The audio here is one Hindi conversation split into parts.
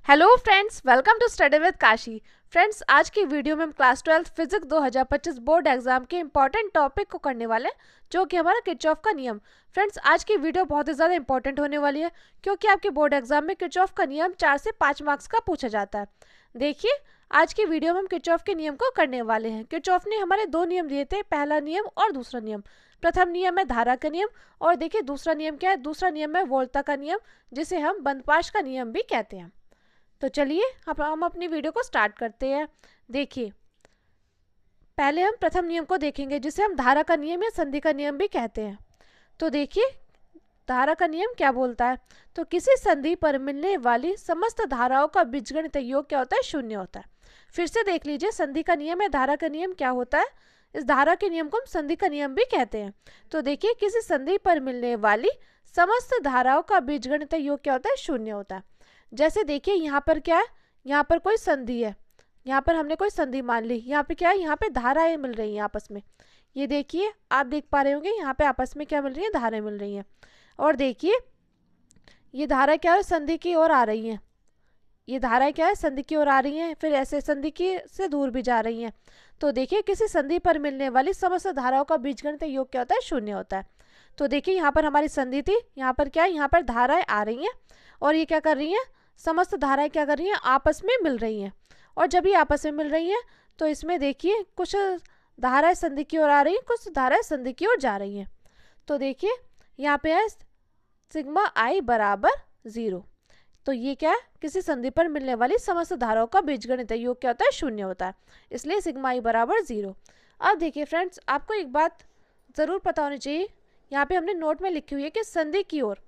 Hello friends, welcome to study with Kashi. Friends, आज की वीडियो में हम क्लास 12 फिजिक्स 2025 बोर्ड एग्जाम के इंपॉर्टेंट टॉपिक को करने वाले हैं, जो कि हमारा किरचॉफ का नियम। फ्रेंड्स, आज की वीडियो बहुत ही ज़्यादा इंपॉर्टेंट होने वाली है, क्योंकि आपके बोर्ड एग्जाम में किरचॉफ का नियम 4 से 5 मार्क्स का पूछा जाता है। देखिए, आज की वीडियो में हम किरचॉफ के नियम को करने वाले हैं। किरचॉफ ने हमारे दो नियम दिए थे, पहला नियम और दूसरा नियम। प्रथम नियम है धारा का नियम, और देखिए दूसरा नियम क्या है। दूसरा नियम है वोल्टा का नियम, जिसे हम बंदपाश का नियम भी कहते हैं। तो चलिए हम अपनी वीडियो को स्टार्ट करते हैं। देखिए, पहले हम प्रथम नियम को देखेंगे, जिसे हम धारा का नियम या संधि का नियम भी कहते हैं। तो देखिए, धारा का नियम क्या बोलता है। तो किसी संधि पर मिलने वाली समस्त धाराओं का बीजगणित योग क्या होता है, शून्य होता है। फिर से देख लीजिए, संधि का नियम है, धारा का नियम क्या होता है। इस धारा के नियम को हम संधि का नियम भी कहते हैं। तो देखिए, किसी संधि पर मिलने वाली समस्त धाराओं का बीजगणित योग क्या होता है, शून्य होता है। जैसे देखिए, यहाँ पर क्या है, यहाँ पर कोई संधि है, यहाँ पर हमने कोई संधि मान ली। यहाँ पे क्या है, यहाँ पे धाराएं मिल रही हैं आपस में। ये देखिए, आप देख पा रहे होंगे, यहाँ पे आपस में क्या मिल रही है, धाराएं मिल रही हैं। और देखिए, ये धारा क्या है, संधि की ओर आ रही हैं। ये धाराएं क्या है, संधि की ओर आ रही हैं, फिर ऐसे संधि की से दूर भी जा रही हैं। तो देखिए, किसी संधि पर मिलने वाली समस्त धाराओं का बीजगणित योग क्या होता है, शून्य होता है। तो देखिए, यहाँ पर हमारी संधि थी, यहाँ पर क्या है, यहाँ पर धाराएं आ रही हैं, और ये क्या कर रही हैं, समस्त धाराएं क्या कर रही हैं, आपस में मिल रही हैं। और जब ये आपस में मिल रही हैं, तो इसमें देखिए कुछ धाराएं संधि की ओर आ रही हैं, कुछ धाराएं संधि की ओर जा रही हैं। तो देखिए, यहाँ पे है सिग्मा आई बराबर 0। तो ये क्या है, किसी संधि पर मिलने वाली समस्त धाराओं का बीजगणित योग क्या होता है, शून्य होता है। इसलिए सिग्मा आई बराबर 0। अब देखिए फ्रेंड्स, आपको एक बात ज़रूर पता होनी चाहिए, यहाँ पे हमने नोट में लिखी हुई है कि संधि की ओर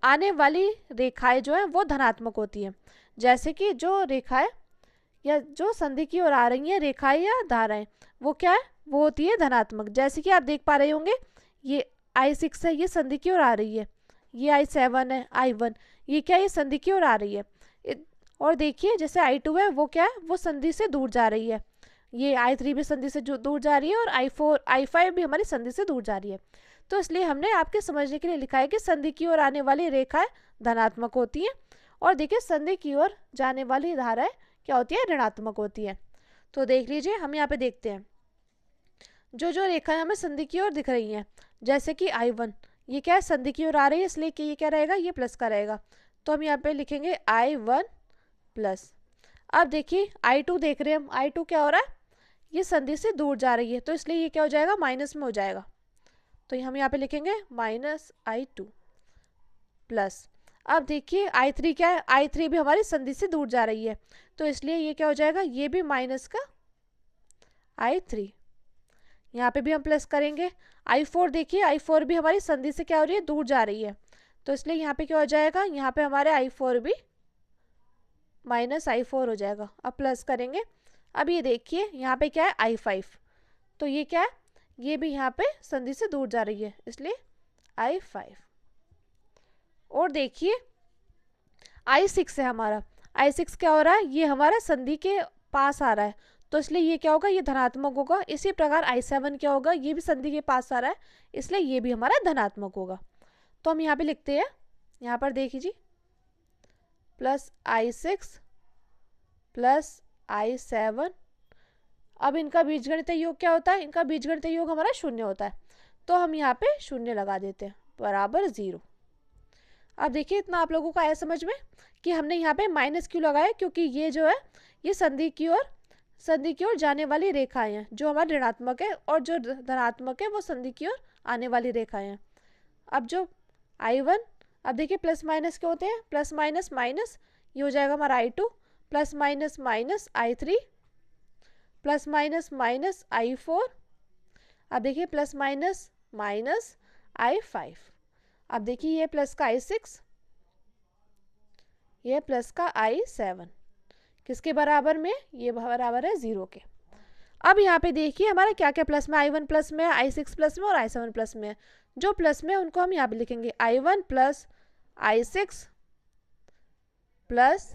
आने वाली रेखाएं जो है वो धनात्मक होती हैं। जैसे कि जो रेखाएं या जो संधि की ओर आ रही हैं रेखाएं या धाराएं, वो क्या है, वो होती है धनात्मक। जैसे कि आप देख पा रहे होंगे, ये I6 है, ये संधि की ओर आ रही है। ये I7 है, I1, ये क्या है, ये संधि की ओर आ रही है। और देखिए, जैसे I2 है, वो क्या है, वो संधि से दूर जा रही है। ये I3 भी संधि से दूर जा रही है, और I4 I5 भी हमारी संधि से दूर जा रही है। तो इसलिए हमने आपके समझने के लिए लिखा है कि संधि की ओर आने वाली रेखाएं धनात्मक होती हैं, और देखिए संधि की ओर जाने वाली धाराएं क्या होती है, ऋणात्मक होती है। तो देख लीजिए, हम यहाँ पे देखते हैं, जो जो रेखाएं हमें संधि की ओर दिख रही हैं, जैसे कि I1, ये क्या है, संधि की ओर आ रही है, इसलिए कि ये क्या रहेगा, ये प्लस का रहेगा। तो हम यहाँ पे लिखेंगे I1 प्लस। अब देखिए, I2 देख रहे हैं हम, I2 क्या हो रहा है, ये संधि से दूर जा रही है, तो इसलिए ये क्या हो जाएगा, माइनस में हो जाएगा। तो हम यहाँ पे लिखेंगे -I2 प्लस। अब देखिए, I3 क्या है, I3 भी हमारी संधि से दूर जा रही है, तो इसलिए ये क्या हो जाएगा, ये भी माइनस का I3। यहाँ पे भी हम प्लस करेंगे। I4 देखिए, I4 भी हमारी संधि से क्या हो रही है, दूर जा रही है, तो इसलिए यहाँ पे क्या हो जाएगा, यहाँ पे हमारे I4 भी -I4 हो जाएगा। अब प्लस करेंगे। अब ये देखिए, यहाँ पे क्या है, I5, तो ये क्या है, ये भी यहाँ पे संधि से दूर जा रही है, इसलिए I5। और देखिए, I6 है हमारा, I6 क्या हो रहा है, ये हमारा संधि के पास आ रहा है, तो इसलिए ये क्या होगा, ये धनात्मक होगा। इसी प्रकार I7 क्या होगा, ये भी संधि के पास आ रहा है, इसलिए ये भी हमारा धनात्मक होगा। तो हम यहाँ पे लिखते हैं, यहाँ पर देखिए, प्लस I6 प्लस I7। अब इनका बीजगणित योग क्या होता है, इनका बीजगणित योग हमारा शून्य होता है, तो हम यहाँ पे शून्य लगा देते हैं, बराबर 0। अब देखिए, इतना आप लोगों को आया समझ में कि हमने यहाँ पे माइनस क्यों लगाया, क्योंकि ये जो है, ये संधि की ओर जाने वाली रेखाएं हैं, जो हमारे ऋणात्मक है, और जो धनात्मक है वो संधि की ओर आने वाली रेखाएं हैं। अब जो I1, अब देखिए प्लस माइनस क्या होते हैं, प्लस माइनस माइनस, ये हो जाएगा हमारा I2, plus minus minus I3, plus minus minus I4। अब देखिए, प्लस माइनस माइनस I5। अब देखिए, ये प्लस का I6, ये प्लस का I7, किसके बराबर में, ये बराबर है 0 के। अब यहाँ पे देखिए, हमारा क्या क्या प्लस में, I1 प्लस में, I6 प्लस में, और I7 प्लस में है। जो प्लस में उनको हम यहाँ पे लिखेंगे, I1 plus I6 plus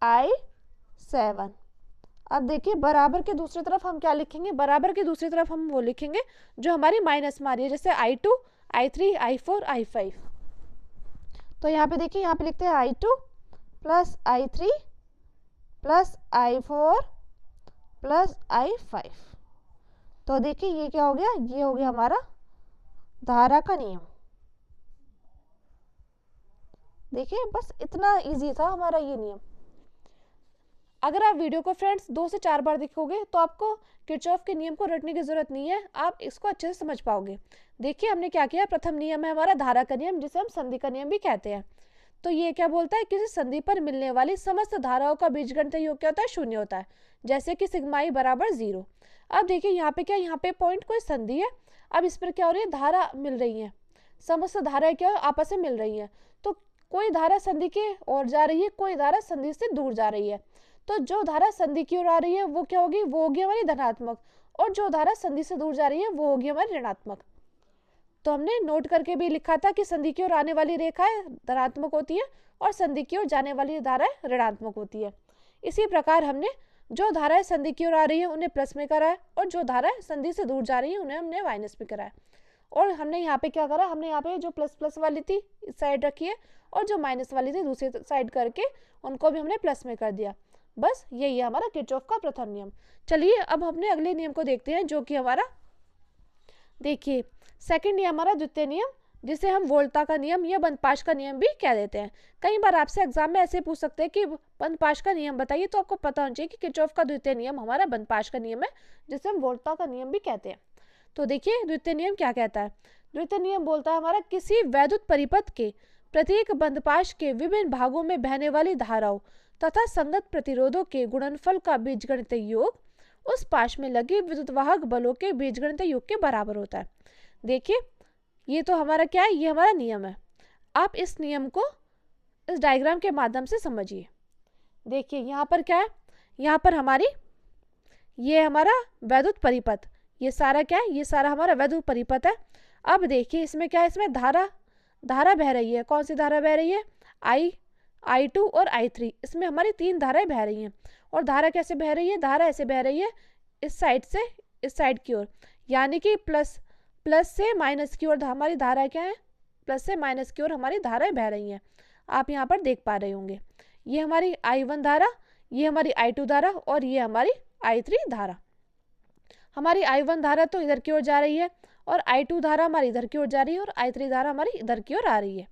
I7। अब देखिए, बराबर के दूसरी तरफ हम क्या लिखेंगे, बराबर के दूसरी तरफ हम वो लिखेंगे जो हमारी माइनस में आ रही है, जैसे I2, I3, I4, I5। तो यहाँ पे देखिए, यहाँ पे लिखते हैं I2 plus I3 plus I4 plus I5। तो देखिए ये क्या हो गया, ये हो गया हमारा धारा का नियम। देखिए बस इतना इजी था हमारा ये नियम। अगर आप वीडियो को फ्रेंड्स 2 से 4 बार देखोगे तो आपको किरचॉफ के नियम को रटने की जरूरत नहीं है, आप इसको अच्छे से समझ पाओगे। देखिए हमने क्या किया, प्रथम नियम है हमारा धारा का नियम, जिसे हम संधि का नियम भी कहते हैं। तो ये क्या बोलता है, किसी संधि पर मिलने वाली समस्त धाराओं का बीजगणितीय योग क्या होता है, शून्य होता है, जैसे कि सिग्मा i बराबर 0। अब देखिए यहाँ पे क्या, यहाँ पे पॉइंट कोई संधि है। अब इस पर क्या हो रही है, धारा मिल रही है, समस्त धाराएं क्या आपस में मिल रही है। तो कोई धारा संधि की ओर जा रही है, कोई धारा संधि से दूर जा रही है। तो जो धारा संधि की ओर आ रही है वो क्या होगी, वो होगी हमारी धनात्मक, और जो धारा संधि से दूर जा रही है वो होगी हमारी ऋणात्मक। तो हमने नोट करके भी लिखा था कि संधि की ओर आने वाली रेखाएं धनात्मक होती है और संधि की ओर जाने वाली धाराएं ऋणात्मक होती है। इसी प्रकार हमने जो धाराएं संधि की ओर आ रही है उन्हें प्लस में करा है, और जो धाराएं संधि से दूर जा रही है उन्हें हमने माइनस में करा है। और हमने यहाँ पे क्या करा, हमने यहाँ पे जो प्लस प्लस वाली थी इस साइड रखी है, और जो माइनस वाली थी दूसरी साइड करके उनको भी हमने प्लस में कर दिया। बस यही है हमारा किरचॉफ का प्रथम नियम। चलिए अब हमने अगले नियम को देखते हैं, जो कि हमारा देखिए सेकंड नियम हमारा द्वितीय नियम, जिसे हम वोल्टा का नियम या बंदपाश का नियम भी कह देते हैं। कई बार आपसे एग्जाम में ऐसे पूछ सकते हैं कि बंदपाश का नियम बताइए, तो आपको पता होना चाहिए कि किरचॉफ का द्वितीय नियम हमारा बंदपाश का नियम है, जिसे हम वोल्टा का नियम भी कहते हैं। तो देखिए द्वितीय नियम क्या कहता है। द्वितीय नियम बोलता है हमारा, किसी वैद्युत परिपथ के प्रत्येक बंदपाश के विभिन्न भागों में बहने वाली धाराओं तथा संगत प्रतिरोधों के गुणनफल का बीजगणितीय योग उस पाश में लगे विद्युतवाहक बलों के बीजगणितीय योग के बराबर होता है। देखिए ये तो हमारा क्या है, ये हमारा नियम है। आप इस नियम को इस डायग्राम के माध्यम से समझिए। देखिए यहाँ पर क्या है, यहाँ पर हमारी ये हमारा वैद्युत परिपथ, ये सारा क्या है, ये सारा हमारा वैद्युत परिपथ है। अब देखिए इसमें क्या है, इसमें धारा बह रही है। कौन सी धारा बह रही है, I2 और I3, इसमें हमारी 3 धाराएं बह रही हैं। और धारा कैसे बह रही है, धारा ऐसे बह रही है इस साइड से इस साइड की ओर, यानी कि प्लस से माइनस की ओर हमारी धारा क्या है, प्लस से माइनस की ओर हमारी धाराएं बह रही हैं। आप यहाँ पर देख पा रहे होंगे, ये हमारी I1 धारा, ये हमारी I2 धारा, और ये हमारी I3 धारा। हमारी I1 धारा तो इधर की ओर जा रही है, और I2 धारा हमारी इधर की ओर जा रही है, और I3 धारा हमारी इधर की ओर आ रही है।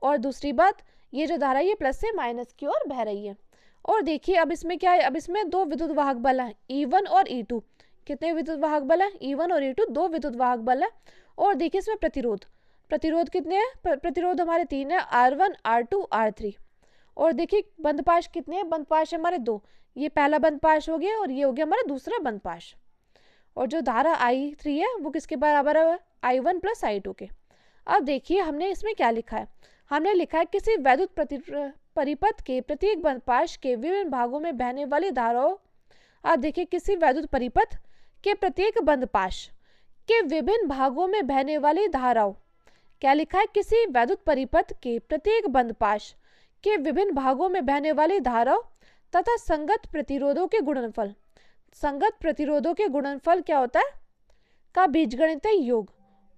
और दूसरी बात, ये जो धारा ये प्लस से माइनस की ओर बह रही है। और देखिए अब इसमें क्या है, अब इसमें 2 विद्युत वाहक बल हैं, E1 और E2। कितने विद्युत वाहक बल हैं, E1 और E2, 2 विद्युत वाहक बल है। और देखिए इसमें प्रतिरोध कितने हैं, प्रतिरोध हमारे 3 है, R1 R2 R3। और देखिए बंदपाश कितने हैं, बंदपाश हमारे 2, ये पहला बंदपाश हो गया और ये हो गया हमारा दूसरा बंदपाश। और जो धारा I3 है वो किसके बराबर है, I1 प्लस I2 के। अब देखिए हमने इसमें क्या लिखा है, हमने लिखा है किसी वैद्युत परिपथ के प्रत्येक बंदपाश के विभिन्न भागों में बहने वाली धाराओं। अब देखिए किसी वैद्युत परिपथ के प्रत्येक बंदपाश के विभिन्न भागों में बहने वाली धाराओं, क्या लिखा है, किसी वैद्युत परिपथ के प्रत्येक बंदपाश के विभिन्न भागों में बहने वाली धाराओं तथा संगत प्रतिरोधों के गुणनफल। संगत प्रतिरोधों के गुणनफल क्या होता है, का बीजगणितीय योग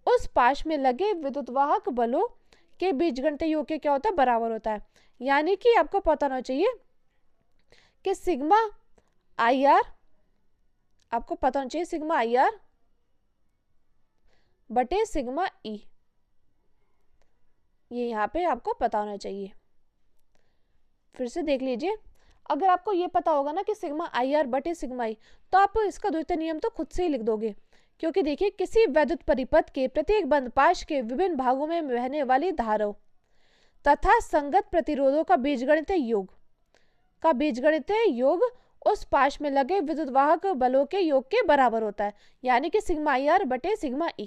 उस पाश में लगे विद्युतवाहक बलों के बीजगणितीय योग के क्या होता है, बराबर होता है। यानी कि आपको पता होना चाहिए कि सिग्मा IR, आपको पता होना चाहिए सिग्मा IR बटे सिग्मा E, ये यहाँ पे आपको पता होना चाहिए। फिर से देख लीजिए, अगर आपको ये पता होगा ना कि सिग्मा IR बटे सिग्मा E, तो आप इसका द्वितीय नियम तो खुद से ही लिख दोगे। क्योंकि देखिए किसी वैद्युत परिपथ के प्रत्येक बंदपाश के विभिन्न भागों में बहने वाली धाराओं तथा संगत प्रतिरोधों का बीजगणितीय योग उस पाश में लगे विद्युतवाहक बलों के योग के बराबर होता है, यानी कि सिग्मा IR बटे सिग्मा E।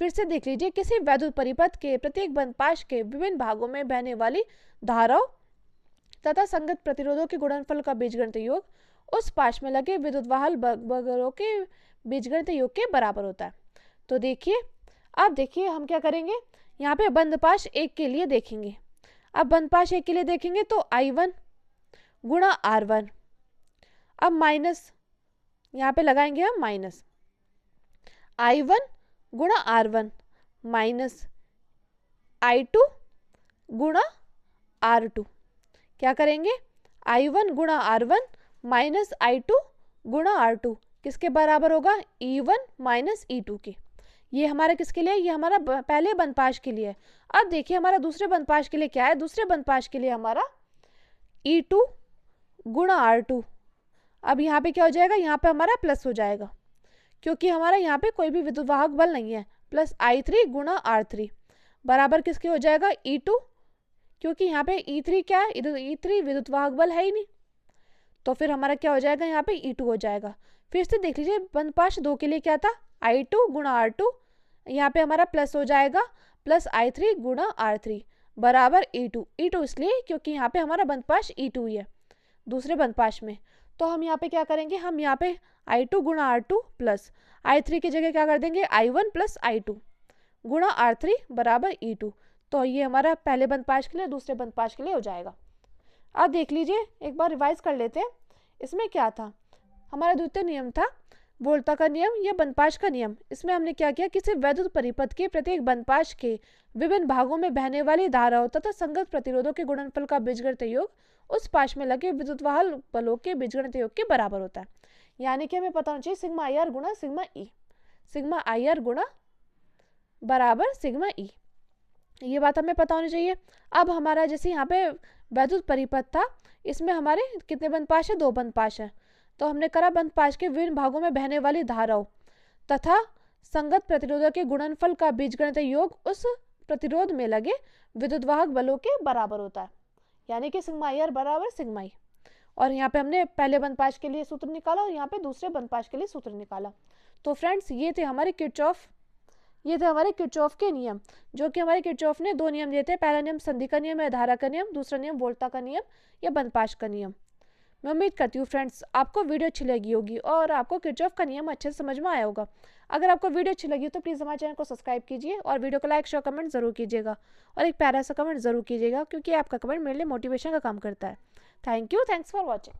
फिर से देख लीजिए, किसी वैद्युत परिपथ के प्रत्येक बंदपाश के विभिन्न भागों में बहने वाली धाराओं तथा संगत प्रतिरोधों के गुणनफल का बीजगणितीय योग उस पाश में लगे विद्युतवाहक बलों के बीजगणितीय योग के बराबर होता है। तो देखिए अब देखिए हम क्या करेंगे, यहाँ पे बंदपाश 1 के लिए देखेंगे। अब बंदपाश 1 के लिए देखेंगे तो I1 गुणा R1, अब माइनस यहाँ पे लगाएंगे हम माइनस I1 गुणा R1 माइनस I2 गुणा R2। क्या करेंगे, I1 गुणा R1 माइनस I2 गुणा R2 किसके बराबर होगा? E1 माइनस E2 के। ये हमारा किसके लिए? ये हमारा पहले बंधपाश के लिए है। अब देखिए हमारा दूसरे बंधपाश के लिए क्या है? दूसरे बंधपाश के लिए हमारा E2 गुणा R2। अब यहाँ पे क्या हो जाएगा? यहाँ पे हमारा प्लस हो जाएगा क्योंकि हमारा यहाँ पे कोई भी विद्युतवाहक बल नहीं है। प्लस I3 गुणा R3 बराबर किसके हो जाएगा? E2, क्योंकि यहाँ पे E3 क्या है? E3 विद्युतवाहक बल है ही नहीं, तो फिर हमारा क्या हो जाएगा? यहाँ पे E2 हो जाएगा। फिर से देख लीजिए बंधपाश 2 के लिए क्या था? I2 गुणा R2, यहाँ पे हमारा प्लस हो जाएगा प्लस I3 गुणा R3 बराबर E2। E2 इसलिए क्योंकि यहाँ पे हमारा बंधपाश E2 ही है दूसरे बंधपाश में। तो हम यहाँ पे क्या करेंगे? हम यहाँ पे I2 गुणा R2 प्लस I3 की जगह क्या कर देंगे? I1 प्लस I2 गुणा R3 बराबर E2। तो ये हमारा पहले बंधपाश के लिए दूसरे बंधपाश के लिए हो जाएगा। अब देख लीजिए एक बार रिवाइज कर लेते हैं। इसमें क्या था? हमारा द्वितीय नियम था वोल्टा का नियम या बंधपाश का नियम। इसमें हमने क्या किया? किसी वैद्युत परिपथ के प्रत्येक बंधपाश के विभिन्न भागों में बहने वाली धाराओं तथा संगत प्रतिरोधों के गुणनफल का बीजगणित योग उस पाश में लगे विद्युतवाहक बलों के बीजगणित योग के बराबर होता है। यानी कि हमें पता होना चाहिए सिग्मा आई आर गुणा sigma E, sigma I R गुणा बराबर सिग्मा ई, ये बात हमें पता होनी चाहिए। अब हमारा जैसे यहाँ पे वैद्युत परिपथ था, इसमें हमारे कितने बंधपाश है? 2 बंधपाश है। तो हमने करा बंधपाश के विभिन्न भागों में बहने वाली धाराओं तथा संगत प्रतिरोधों के गुणनफल का बीजगणित योग उस प्रतिरोध में लगे विद्युतवाहक बलों के बराबर होता है, यानी कि सिग्मा आई आर बराबर सिग्मा ई। और यहाँ पे हमने पहले बंधपाश के लिए सूत्र निकाला और यहाँ पे दूसरे बंधपाश के लिए सूत्र निकाला। तो फ्रेंड्स ये थे हमारे किरचॉफ के नियम, जो कि हमारे किरचॉफ ने 2 नियम दिए थे। पहला नियम संधि का नियम या धारा का नियम, दूसरा नियम वोल्टा का नियम या बंधपाश का नियम। मैं उम्मीद करती हूँ फ्रेंड्स आपको वीडियो अच्छी लगी होगी और आपको किरचॉफ का नियम अच्छे से समझ में आया होगा। अगर आपको वीडियो अच्छी लगी तो प्लीज़ हमारे चैनल को सब्सक्राइब कीजिए और वीडियो को लाइक शेयर कमेंट जरूर कीजिएगा और एक प्यारा सा कमेंट जरूर कीजिएगा, क्योंकि आपका कमेंट मेरे लिए मोटिवेशन का काम करता है। Thank you, thanks for watching.